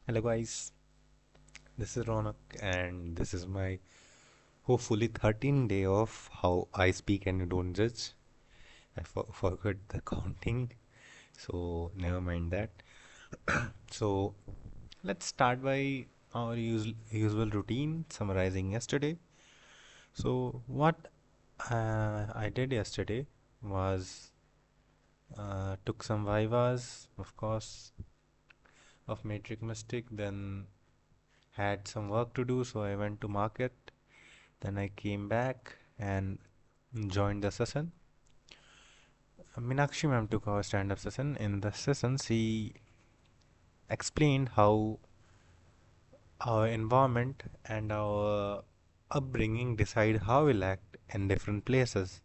Hello guys, this is Ronak and this is my hopefully 13th day of how I speak and you don't judge. I forgot the counting, so never mind that. So let's start by our usual routine summarizing yesterday. So what I did yesterday was took some vivas, of course, of metric mystic, then had some work to do, so I went to market. Then I came back and joined the session. Minakshi ma'am took our stand-up session. In the session, she explained how our environment and our upbringing decide how we'll act in different places,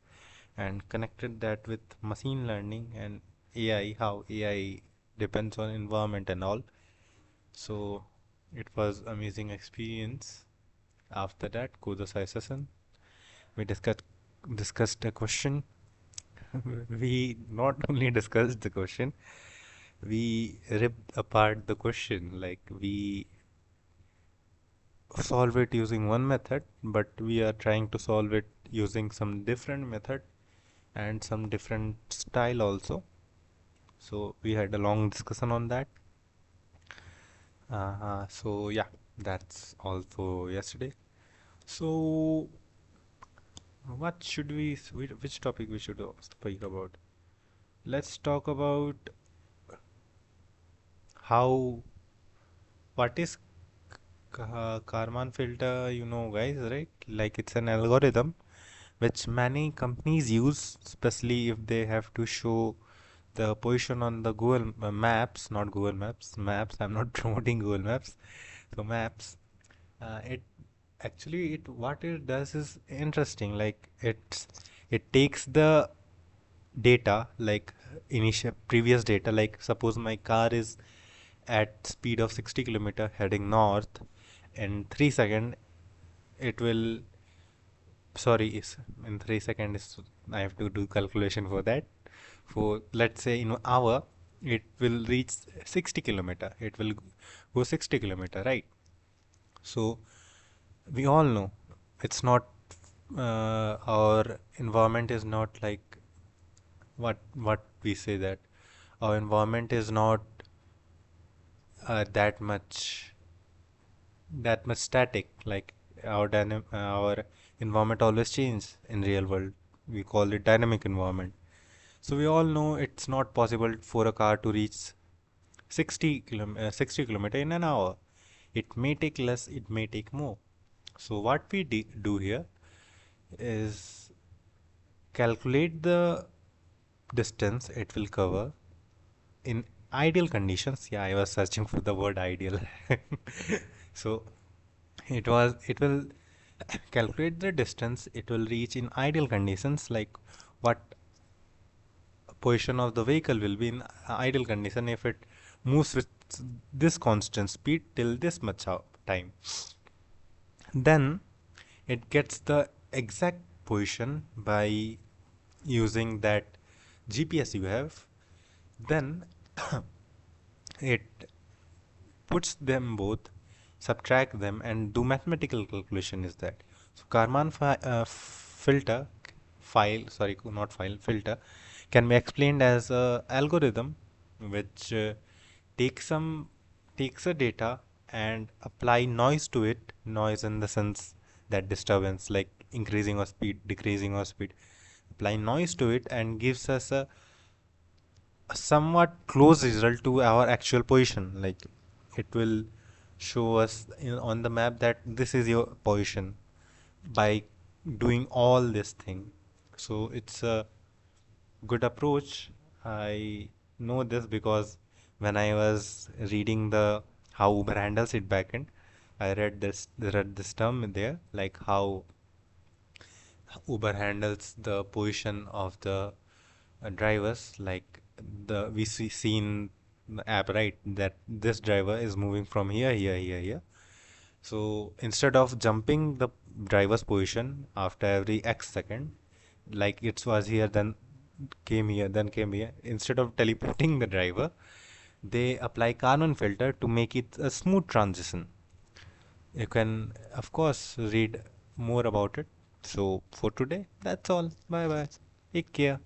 and connected that with machine learning and AI, how AI depends on environment and all. So it was amazing experience. After that, Kudasai session, we discussed a question. We not only discussed the question, we ripped apart the question. Like we solve it using one method, but we are trying to solve it using some different method and some different style also. So we had a long discussion on that. So yeah, that's all for yesterday. So what should which topic we should speak about? Let's talk about how what is Kalman filter, guys, right? Like it's an algorithm which many companies use, especially if they have to show the position on the Google Maps, not Google Maps, Maps. I'm not promoting Google Maps. So Maps, it actually it what it does is interesting. Like it takes the data, like initial previous data. Like suppose my car is at speed of 60 km heading north, in 3 seconds it will sorry is in 3 seconds I have to do calculation for that. For let's say in an hour it will reach 60 km, it will go 60 km, right? So we all know it's not our environment is not like what we say that our environment is not that much static. Like our environment always changes in real world. We call it dynamic environment. So we all know it's not possible for a car to reach 60 kilometer in an hour. It may take less, it may take more. So what we do here is calculate the distance it will cover in ideal conditions. Yeah, I was searching for the word ideal. So it will calculate the distance it will reach in ideal conditions, like what position of the vehicle will be in ideal condition if it moves with this constant speed till this much time. Then it gets the exact position by using that GPS you have. Then it puts them both, subtract them, and do mathematical calculation. Is that so? Karman filter file, sorry, not file, filter can be explained as a algorithm which takes some takes a data and apply noise to it. Noise in the sense that disturbance, like increasing or speed, decreasing or speed. Apply noise to it and gives us a somewhat close result to our actual position. Like it will show us on the map that this is your position by doing all this thing. So it's a good approach. I know this because when I was reading the how Uber handles it backend, I read this term there, like how Uber handles the position of the drivers. Like we see in the app, right, that this driver is moving from here. So instead of jumping the driver's position after every X second, like it was here, then came here, then came here, instead of teleporting the driver, They apply Kalman filter to make it a smooth transition. You can, of course, read more about it. So for today, that's all. Bye bye. Take care.